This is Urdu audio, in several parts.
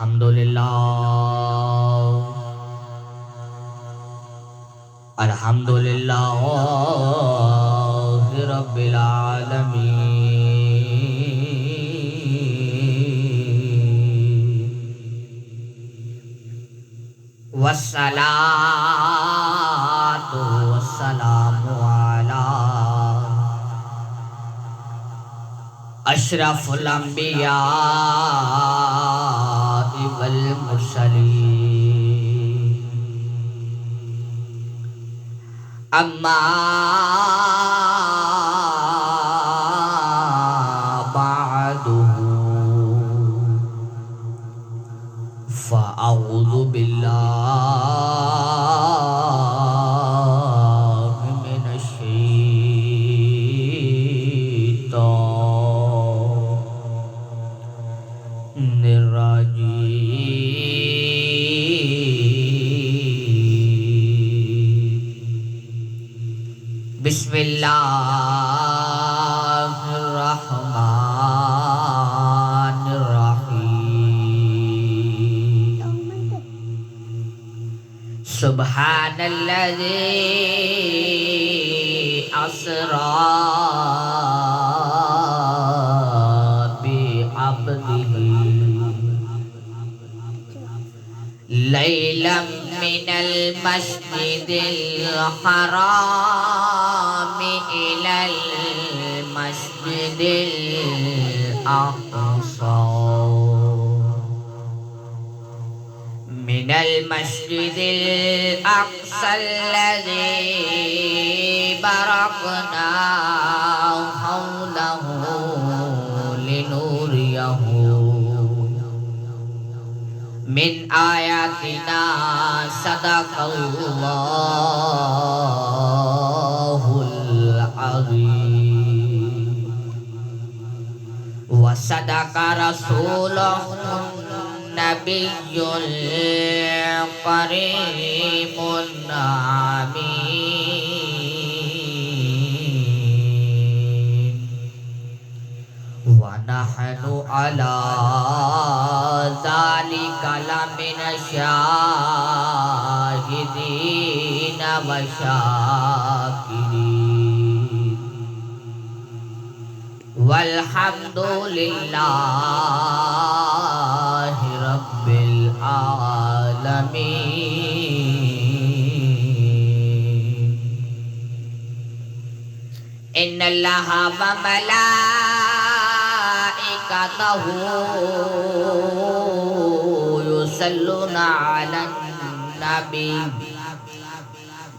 الحمدللہ الحمدللہ رب العالمین والصلاة والسلام علی اشرف الانبیاء والمرسلین اما بعد فاعوذ باللہ من الشیطان الرجیم بسم اللہ الرحمن الرحیم سبحان الذی اسری بعبدہ لیلا من المسجد الحرام إلى المسجد الأقصى من المسجد الأقصى الذي باركنا حوله لنريه من آیاتنا صدق اللہ العظیم وصدق رسوله النبی الکریم آمین ونحن على ذلك لمن الشاهدين والشاكرين والحمد لله رب العالمين إن الله وملائكته يصلون على النبي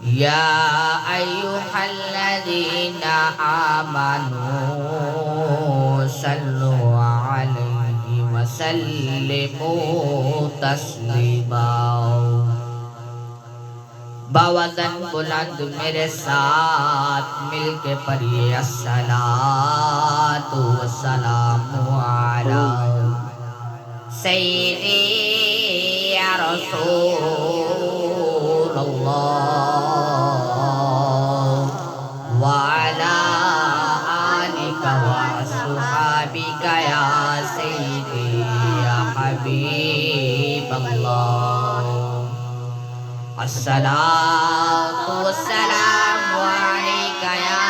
يا أيها الذين آمنوا صلوا عليه وسلموا تسليما باوزن بلند میرے ساتھ مل کے پڑھیے الصلاۃ والسلام علی سیدی یا رسول اللہ وعلی آلک واصحابک یا سیدی یا حبیب اللہ الصلاة والسلام عليك يا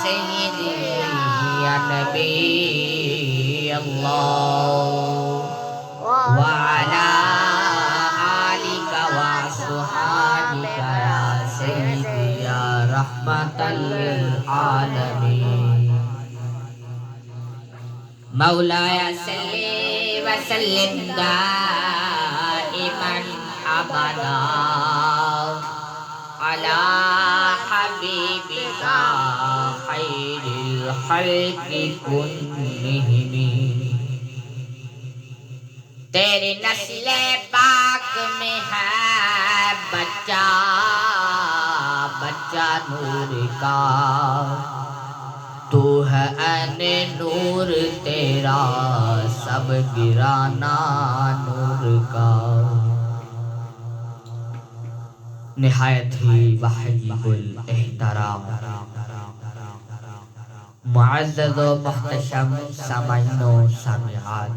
سيدي يا نبي الله وعلى آلك وصحابك يا سيدي يا رحمة للعالمين مولاي صل وسلم دائما أبدا على حبيبك خير الخلق كلهم تیری نسل پاک میں ہے بچہ بچہ نور کا تو ہے عین نور تیرا سب گرانا نور کا نہایت ہی وحیب الاحترام معزز و محتشم سامعین و سامعات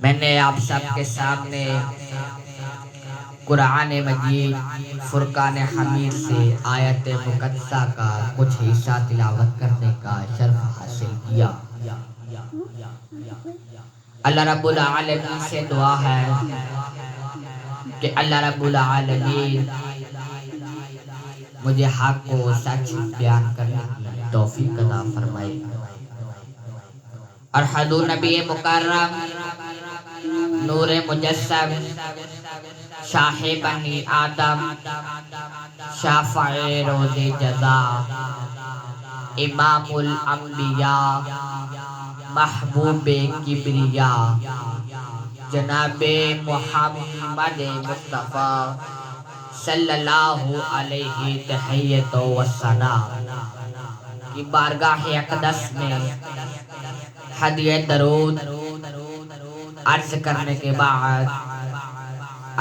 میں نے آپ سب کے سامنے قرآن مجید فرقان حمید سے آیت مقدسہ کا کچھ حصہ تلاوت کرنے کا شرف حاصل کیا۔ اللہ رب العالمین سے دعا ہے کہ اللہ رب العالمین مجھے حق کو سچ بیان کرنے کی توفیق عطا فرمائے، اور حضور نبی مکرم نور مجسم شاہ بنی آدم شافع روز جزا امام الانبیاء محبوب کبریا جناب محمد مصطفیٰ صلی اللہ علیہ تحیت و ثنا کی بارگاہ اقدس میں ہدیہ درود عرض کرنے کے بعد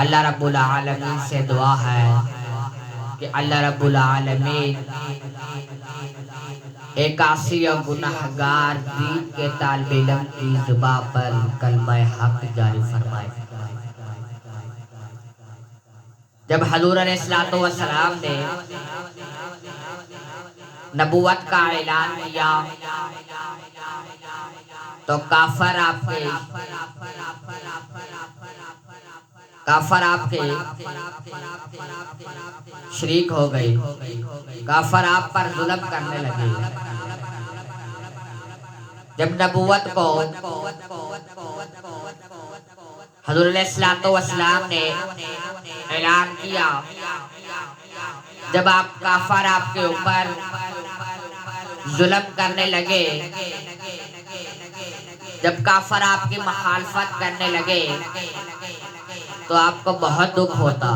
اللہ رب العالمین سے دعا ہے کہ اللہ رب العالمین ایک عاصی و گناہگار دین کے طالب علم کی زبان پر کلمہ حق جاری فرمائے۔ جب حضور علیہ السلام نے نبوت کا اعلان کیا تو کافر آپ کے شریک ہو گئے، کافر آپ پر ظلم کرنے لگے۔ جب نبوت کو حضور علیہ السلام نے اعلان کیا، جب کافر آپ کے اوپر ظلم کرنے لگے، جب کافر آپ کی مخالفت کرنے لگے تو آپ کو بہت دکھ ہوتا۔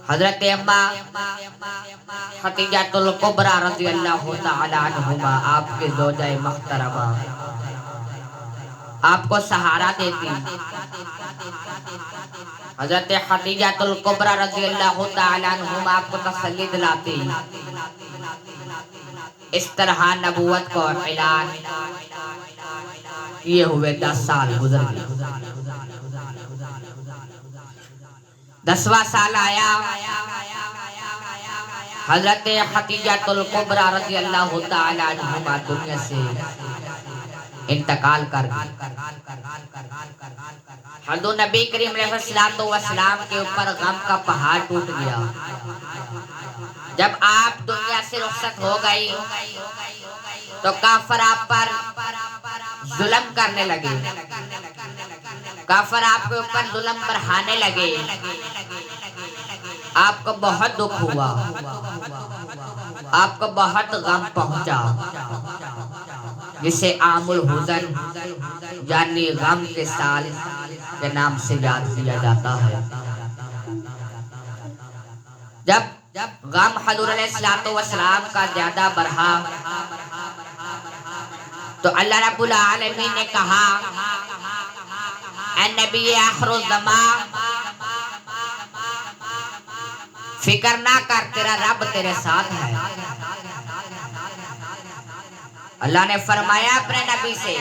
حضرت اماں خدیجہ الکبریٰ رضی اللہ تعالی عنہما آپ کے زوجہ محترمہ آپ کو سہارا دیتی۔ حضرت خدیجہ الکبریٰ رضی اللہ تعالی عنہما آپ کو تسلی دلاتی۔ اس طرح نبوت کو اعلان کیے ہوئے 10 سال گزر گئے۔ 10واں سال آیا، حضرت خدیجہ الکبریٰ رضی اللہ تعالی عنہما دنیا سے انتقال کر گئی۔ حضور نبی کریم علیہ السلام کے اوپر غم کا پہاڑ ٹوٹ گیا۔ جب آپ دنیا سے رخصت ہو گئی تو کافر آپ پر ظلم کرنے لگے، کافر آپ کے اوپر ظلم بڑھانے لگے۔ آپ کو بہت دکھ ہوا، آپ کو بہت غم پہنچا، جسے عام الحزن یعنی غم کے سال کے نام سے یاد کیا جاتا ہے۔ جب غم حضور علیہ السلام کا زیادہ بڑھا تو اللہ رب العالمین نے کہا، اے نبی آخر الزمان فکر نہ کر، تیرا رب تیرے ساتھ ہے۔ اللہ نے فرمایا اپنے نبی سے،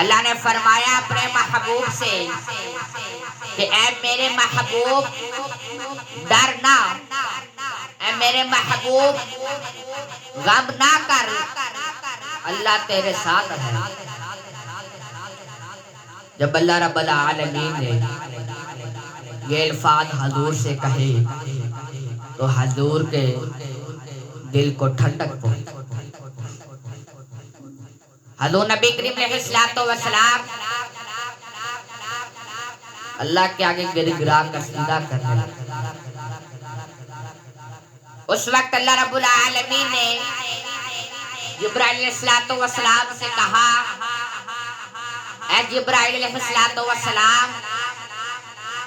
اللہ نے فرمایا اپنے محبوب سے کہ اے میرے محبوب ڈر نہ، اے میرے محبوب غم نہ کر، اللہ تیرے ساتھ ہے۔ جب اللہ رب العالمین نے یہ الفاظ حضور سے کہے تو حضور کے دل کو ٹھنڈک پہنچی۔ حضور نبی کریم علیہ السلام اللہ کے آگے گر گرا کر سجدہ کرنے لگے۔ اس وقت اللہ رب العالمین نے جبرائیل علیہ السلام سے کہا، اے جبرائیل علیہ السلام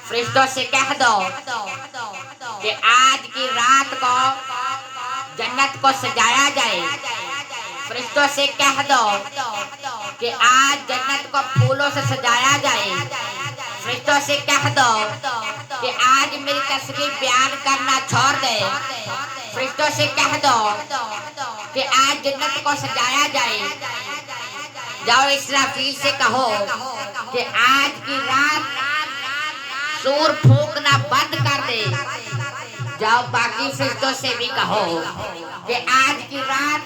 فرشتوں سے کہہ دو کہ آج کی رات کو جنت کو سجایا جائے۔ فرشتوں سے کہہ دو کہ آج جنت کو پھولوں سے سجایا جائے۔ فرشتوں سے کہہ دو کہ آج میری تصویر بیان کرنا چھوڑ دے۔ فرشتوں سے کہہ دو کہ آج جنت کو سجایا جائے۔ جاؤ اسرافیل سے کہو کہ آج کی رات سور پھونکنا بند کر دے. جاؤ باقی فرشتوں سے بھی کہو کہ آج کی رات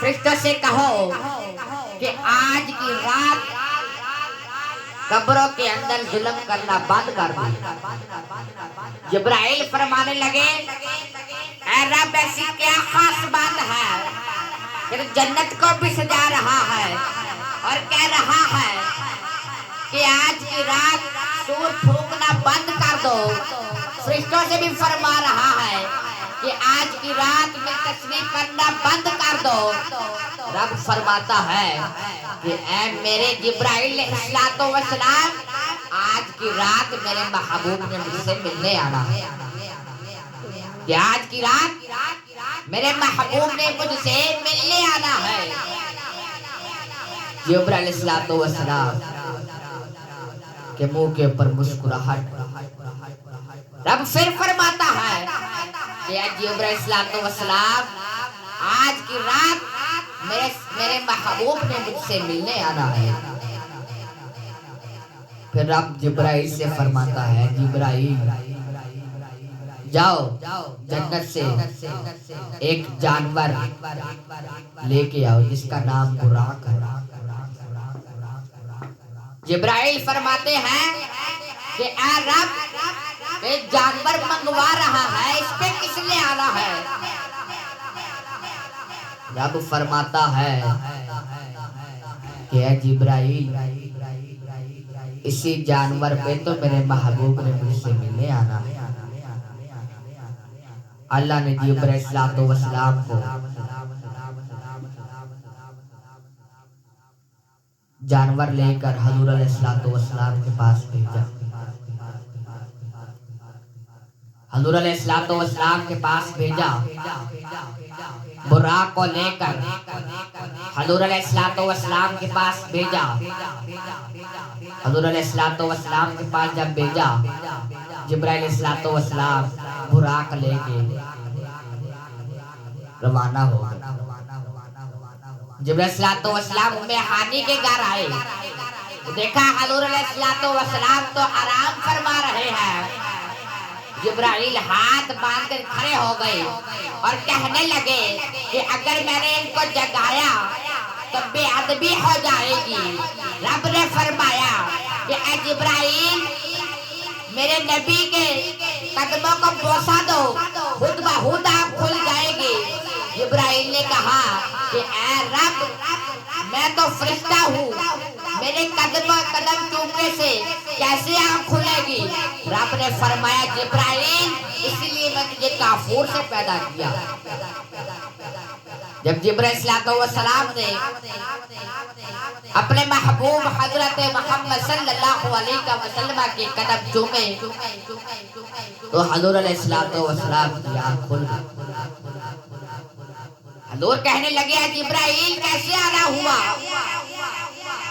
فرشتوں سے کہو کہ آج کی رات قبروں کے اندر ظلم کرنا بند کر دے. جبرائیل فرمانے لگے اے رب ایسی کیا خاص بات ہے کہ جنت کو بھی سجا رہا ہے اور کہہ رہا ہے کہ آج کی رات سور پھونکنا بند کر دو. فرشتوں سے بھی فرما رہا ہے کہ آج کی رات میں تصویر کرنا بند کر دو. رب فرماتا ہے کہ اے میرے جبرائیل علیہ السلام آج کی رات میرے محبوب نے مجھ سے ملنے آنا ہے. کہ آج کی رات میرے محبوب نے مجھ سے ملنے آنا ہے. جبرائیل علیہ السلام کے منہ کے اوپر مسکراہٹ. رب پھر فرماتا ہے کہ اے جبرائیل علیہ السلام آج کی رات میرے محبوب نے مجھ سے ملنے آنا ہے. پھر رب جبرائیل سے فرماتا ہے جبرائیل جاؤ جنت سے ایک جانور لے کے آؤ جس کا نام براق ہے. جبرائیل فرماتے ہیں کہ اے رب ایک جانور منگوا رہا ہے اس پہ کس لیے آنا ہے. رب فرماتا ہے کہ اے جبرائیل اسی جانور پہ تو میرے محبوب نے مجھ سے ملنے آنا ہے. اللہ نے جبرائیل علیہ السلام کو جانور لے کر حضور علیہ السلام کے پاس بھیجا. حضور علیہ السلام کے پاس بھیجا. براق کو لے کر حضور علیہ السلام کے پاس بھیجا. حضور علیہ السلام کے پاس جب بھیجا جبرائیل علیہ السلام براق لے کے روانہ ہو گئے. جبرائیل علیہ السلام ام ہانی کے گھر آئے. دیکھا حضور علیہ السلام تو آرام فرما رہے ہیں. جبرائیل ہاتھ باندھ کر کھڑے ہو گئے اور کہنے لگے کہ اگر میں نے ان کو جگایا تو بے ادبی ہو جائے گی. رب نے فرمایا کہ اے جبرائیل میرے نبی کے قدموں کو بوسہ دو خود بخود آپ کھل جائے گی. جبرائیل نے کہا کہ اے رب میں تو فرشتہ ہوں میرے قدم چومنے سے کیسے آنکھ کھلے گی. رب نے فرمایا جبرائیل اس لیے میں تجھے کافور سے پیدا کیا. جب جبرائیل علیہ السلام نے اپنے محبوب حضرت محمد صلی اللہ علیہ وسلم کے قدم چومے تو حضور علیہ السلام کی آنکھ کھل گئی. حضور کہنے لگے جبرائیل کیسے آنا ہوا.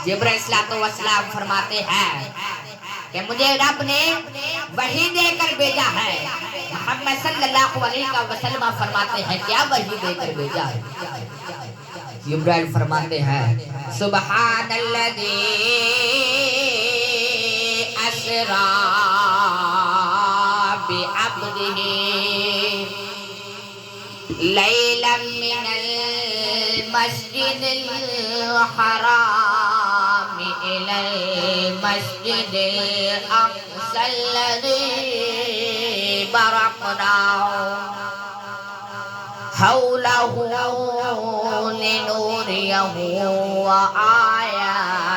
جبرائیل علیہ السلام فرماتے ہیں کہ مجھے رب نے وحی دے کر بھیجا ہے. محمد صلی اللہ علیہ وسلم فرماتے ہیں کیا وحی دے کر بھیجا ہے. جبرائیل فرماتے ہیں سبحان الذی اسرا بعبدہ لیلا من المسجد الحرام الى المسجد الاقصى الذي باركنا حوله لنريه وآياتنا.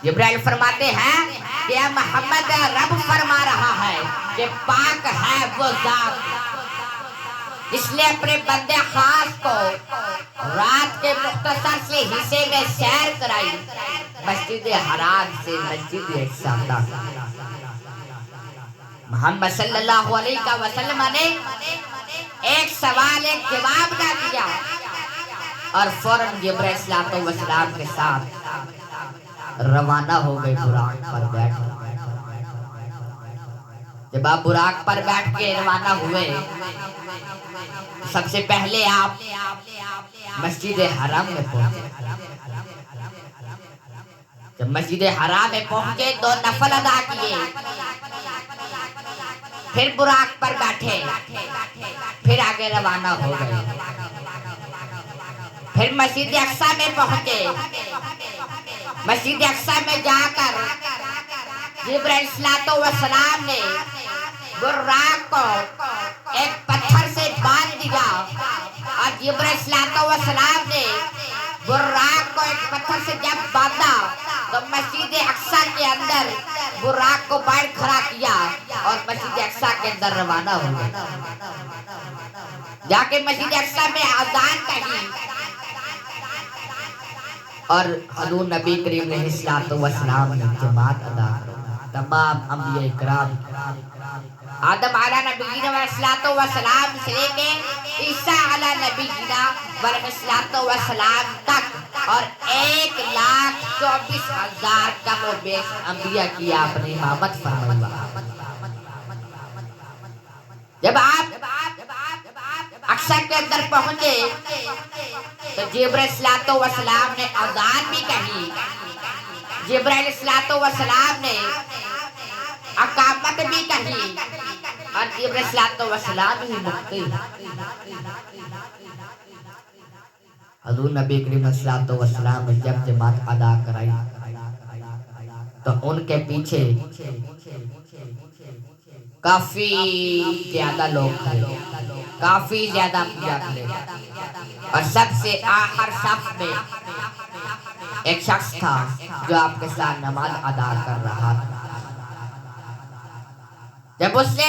جبرائیل فرماتے ہیں کہ اے محمد رب فرما رہا ہے کہ پاک ہے وہ ذات جس نے اپنے بندے خاص کو رات کے مختصر سے حصے میں سیر کرائی مسجد حرام سے مسجد اقصی. محمد صلی اللہ علیہ وسلم نے ایک سوال ایک جواب نہ دیا اور فوراً جبرائیل علیہ السلام کے ساتھ روانہ ہو گئے براق پر بیٹھ. جب آپ براق پر بیٹھ کے روانہ ہوئے سب سے پہلے آپ مسجد حرام میں پہنچے. جب مسجد حرام میں پہنچے 2 نفل ادا کیے، پھر براق پر بیٹھے، پھر آگے روانہ ہو گئے. پھر مسجد اقصی میں پہنچے. مسجد اقصی میں جا کر جبرائیل السلام نے براق کو ایک پتھر سے باندھ دیا، اور جبرائیل السلام نے براق کو ایک پتھر سے جب باندھا تو مسجد اقصی کے اندر براق کو باہر کھڑا کیا اور مسجد اقصی کے اندر روانہ ہو گیا. جا کے مسجد اقصی میں اذان کہی اور حضور نبی کریم علیہ السلام نے جماعت ادا کر. تمام انبیاء کرام آدم علیہ نبینا علیہ السلام سے لے کے عیسیٰ علیہ نبینا علیہ السلام تک اور 1,24,000 کم و بیش انبیاء کی آپ نے امامت فرمائی. جب آپ اقصی کے اندر پہنچے تو جبرائیل السلام نے اذان بھی کہی، جبرائیل السلام نے اقامت بھی کہی، اور جبرائیل السلام ہی مقتی. حضور نبی کریم صلی اللہ علیہ وسلم نے جب جماعت ادا کرائی تو ان کے پیچھے کافی زیادہ لوگ تھے، کافی زیادہ پوجا تھے، اور سب سے آخر صف میں ایک شخص تھا جو آپ کے ساتھ نماز ادا کر رہا تھا. جب اس نے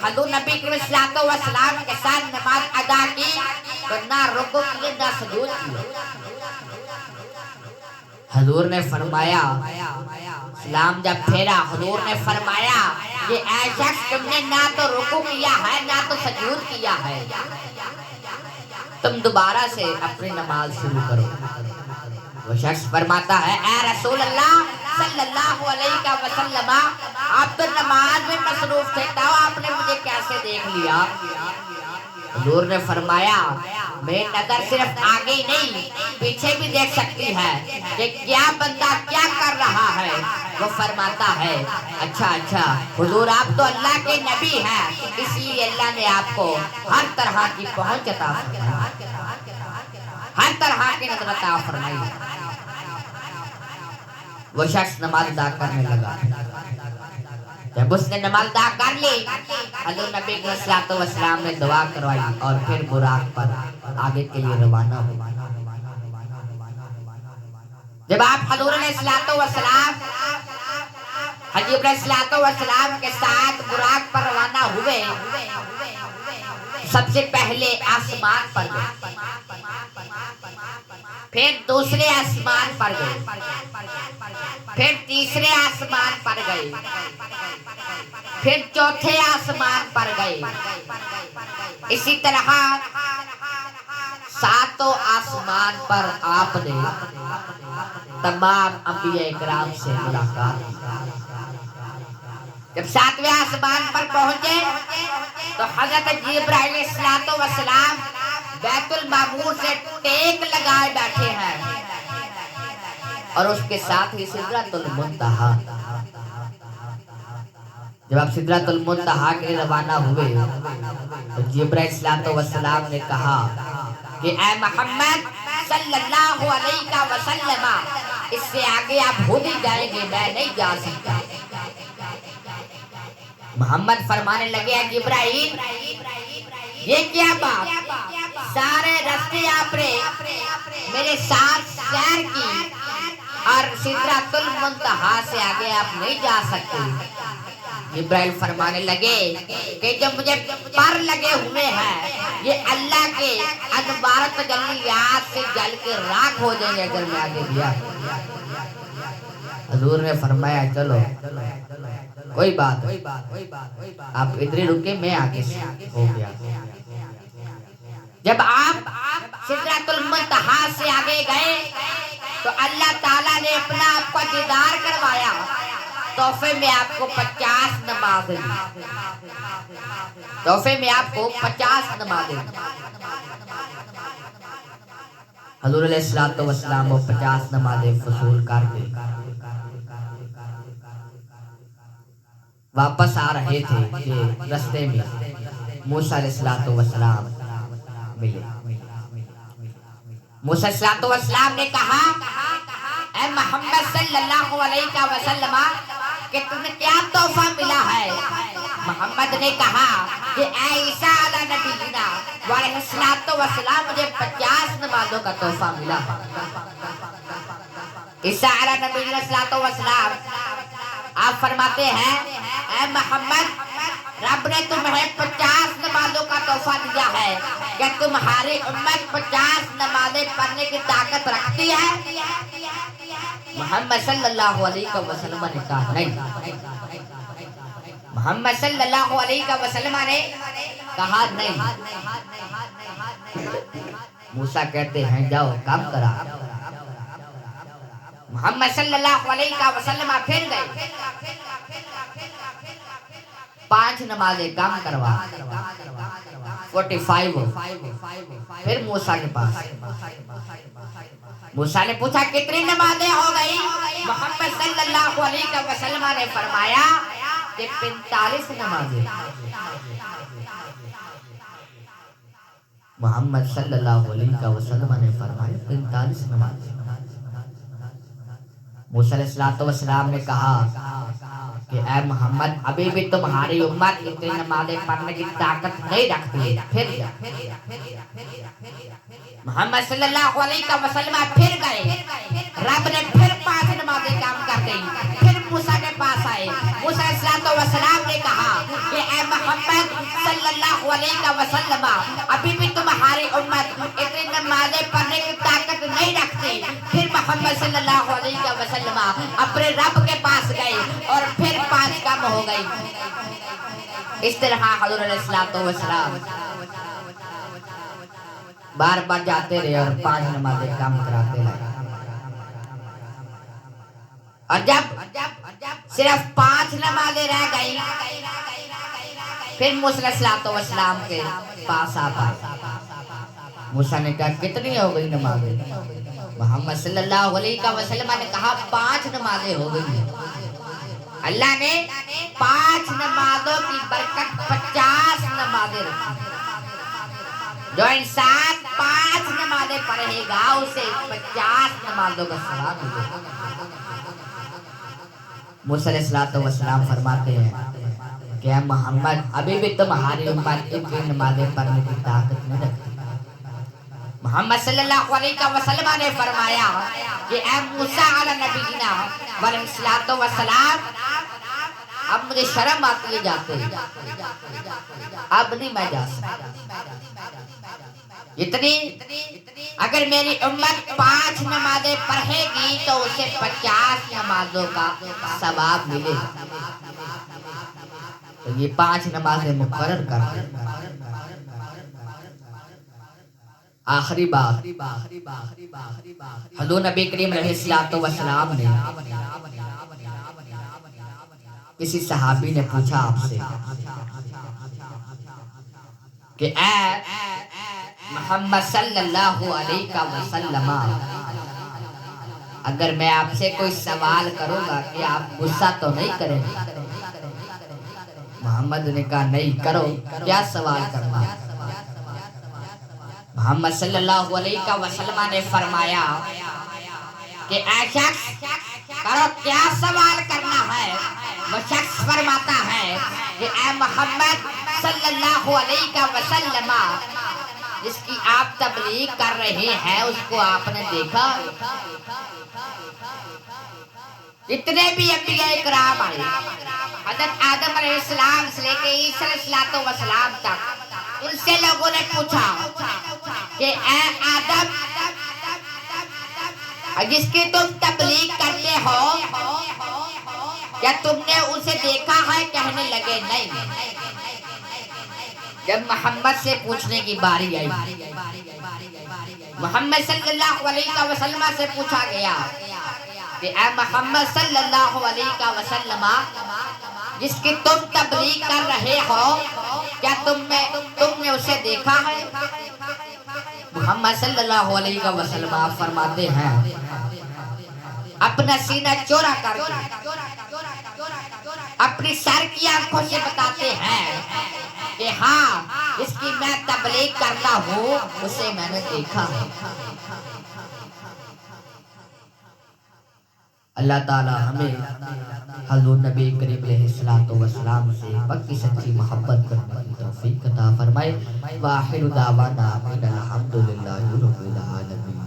حضور نبی کریم صلی اللہ علیہ وسلم کے ساتھ نماز ادا کی تو نہ رکوع کیے نہ سجود کیے. حضور نے فرمایا، سلام جب پھیرا حضور نے فرمایا یہ اے شخص تم نے نہ تو رکوع کیا ہے نہ تو سجود کیا ہے، تم دوبارہ سے اپنی نماز شروع کرو. وہ شخص فرماتا ہے اے رسول اللہ صلی اللہ علیہ وسلم آپ تو نماز میں مصروف تھے تو آپ نے مجھے کیسے دیکھ لیا؟ حضور نے فرمایا میری نظر صرف آگے ہی نہیں پیچھے بھی دیکھ سکتی ہے کہ کیا بندہ کیا کر رہا ہے. وہ فرماتا ہے اچھا حضور آپ تو اللہ کے نبی ہیں، اس لیے اللہ نے آپ کو ہر طرح کی پہنچ عطا فرمائی، ہر طرح کی نظر عطا فرمائی. وہ شخص نماز ادا کرنے لگا. جب اس نے نماز ادا کر لی حضور نبی صلی اللہ علیہ وسلم نے دعا کروائی اور پھر براق پر آگے کے لیے روانہ ہوا. جب آپ حضور علیہ السلام حضرت علیہ السلام کے ساتھ براق پر روانہ ہوئے سب سے پہلے آسمان پر گئے، پھر دوسرے آسمان پر گئے، پھر تیسرے آسمان پر گئے، پھر چوتھے آسمان پر گئے. اسی طرح 7 آسمان پر آپ نے تمام انبیاء کرام سے ملاقات کی. جب 7ویں آسمان پر پہنچے تو حضرت جبرائیل السلام بیت المعمور سے ٹیک لگائے بیٹھے ہیں اور اس کے ساتھ ہی سدرۃ المنتہا. جب آپ سدرۃ المنتہا کے لیے روانہ ہوئے تو جبرائیل السلام نے کہا کہ اے محمد صلی اللہ علیہ وسلم اس سے آگے آپ خود ہی جائیں گے، میں نہیں جا سکتا. محمد فرمانے لگے جبرائیل یہ کیا بات، سارے راستے آپ نے میرے ساتھ سیر کی اور سدرۃ المنتہا سے آگے آپ نہیں جا سکتے. جبرائیل فرمانے لگے کہ جو مجھے پر لگے ہوئے ہیں یہ اللہ کے انوار تجلیات سے جل کے راکھ ہو جائیں گے اگر میں آگے گیا. حضور نے فرمایا چلو کوئی بات آپ ادھر ہی رکے میں آگے سے ہو گیا. جب آپ سدرۃ المنتہا سے آگے گئے تو اللہ تعالیٰ نے اپنا آپ کو دیدار کروایا تحفے میں آپ کو 50 نمازیں، تحفے میں آپ کو 50 نمازیں۔ حضور علیہ السلام وہ 50 نمازیں فصول کر کے واپس آ رہے تھے کہ رستے میں موسیٰ علیہ السلام ملے۔ موسیٰ علیہ السلام نے کہا اے محمد صلی اللہ علیہ وسلم کہ تمہیں کیا تحفہ ملا ہے؟ محمد نے کہا کہ اے عیسیٰ علیہ نبینا علیہ السلام مجھے 50 نمازوں کا تحفہ ملا۔ عیسیٰ علیہ نبی علیہ السلام آپ فرماتے ہیں اے محمد رب نے تمہیں 50 نمازوں کا تحفہ دیا ہے، کہ تمہاری امت 50 نمازیں پڑھنے کی طاقت رکھتی ہے؟ محمد صلی اللہ علیہ وسلم نے کہا نہیں۔ محمد صلی اللہ علیہ وسلم نے کہا نہیں۔ موسیٰ کہتے ہیں جاؤ کام کرا۔ محمد صلی اللہ علیہ وسلم پھر گئے، 5 نمازیں کام کروا، 45۔ پھر موسیٰ کے پاس، موسیٰ نے پوچھا کتنی نمازیں ہو گئی؟ محمد صلی اللہ علیہ وسلم نے فرمایا کہ 45 نمازیں۔ محمد صلی اللہ علیہ وسلم نے فرمایا 45 نمازیں۔ موسیٰ علیہ السلام نے کہا کہ اے محمد ابھی بھی تمہاری امت اتنی نمازیں پڑھنے کی طاقت نہیں رکھتی، پھر جا۔ محمد صلی اللہ علیہ وسلم پھر گئے، رب نے پھر 5 نمازیں کام کر دی۔ پھر موسیٰ کے پاس آئے، موسیٰ علیہ السلام نے کہا کہ اے محمد صلی اللہ علیہ وسلم ابھی بھی تمہاری امت اتنی نمازیں پڑھنے کی طاقت نہیں رکھتی۔ پھر محمد صلی اللہ علیہ وسلم اپنے رب کے پاس گئے اور پھر 5 کم ہو گئی۔ اس طرح حضور علیہ السلام بار بار جاتے رہے اور 5 نمازیں کام کراتے رہے، اور جب صرف 5 نمازیں رہ گئی پھر موسیٰ علیہ السلام کے پاس آ پائے۔ موسیٰ نے کہا کتنی ہو گئی نمازیں؟ محمد صلی اللہ علیہ وسلم نے کہا 5 نمازیں ہو گئی۔ اللہ نے 5 نمازوں کی برکت 50 نمازیں رکھی۔ جو انسان 5 نمازیں پڑھے گا اسے 50 نمازوں کا ثواب ملے گا۔ موسیٰ علیہ السلام فرماتے ہیں کہ اے محمد ابھی بھی تمہاری امت اتنی نمازیں پڑھنے کی طاقت نہیں رکھتی۔ محمد صلی اللہ علیہ وسلم نے فرمایا کہ اے موسیٰ علیہ نبینا علیہ السلام اب مجھے شرم آتی ہے جاتے، اب نہیں میں جا سکتا۔ اتنی اگر میری امت 5 نمازیں پڑھے گی تو اسے 50 نمازوں کا ثواب ملے گا۔ تو یہ 5 نمازیں مقرر کر دیں۔ آخری بات، حضور نبی کریم علیہ السلام نے کسی صحابی نے پوچھا آپ سے کہ اے محمد صلی اللہ علیہ وسلم اگر میں آپ سے کوئی سوال کروں گا کہ آپ غصہ تو نہیں کریں گے؟ محمد نے کہا نہیں، کرو، کیا سوال کرنا؟ محمد صلی اللہ علیہ وسلم نے فرمایا کہ اے شخص کرو، کیا سوال کرنا ہے؟ وہ شخص فرماتا ہے کہ اے محمد صلی اللہ علیہ وسلم جس کی آپ تبلیغ کر رہے ہیں اس کو آپ نے دیکھا؟ جتنے بھی انبیاء کرام آئے حضرت آدم علیہ السلام سے لے کے عیسیٰ علیہ السلام تک، ان سے لوگوں نے پوچھا کہ اے آدم جس کی تم تبلیغ کرتے ہو کیا تم نے اسے دیکھا ہے؟ کہنے لگے نہیں۔ جب محمد سے پوچھنے کی باری آئی، محمد صلی اللہ علیہ وسلم سے پوچھا گیا کہ اے محمد صلی اللہ علیہ وسلم جس کی تم تبلیغ کر رہے ہو کیا تم نے اسے دیکھا ہے؟ محمد صلی اللہ علیہ وسلم آپ فرماتے ہیں اپنا سینہ چورا کر کے اپنی سر کی آنکھوں سے بتاتے ہیں کہ ہاں اس کی میں تبلیغ کرتا ہوں اسے میں نے دیکھا ہے۔ اللہ تعالی ہمیں حضور نبی کریم علیہ السلام سے پکی سچی محبت کرنے کی توفیق عطا فرمائے۔ وآخر دعوانا ان الحمدللہ رب العالمین۔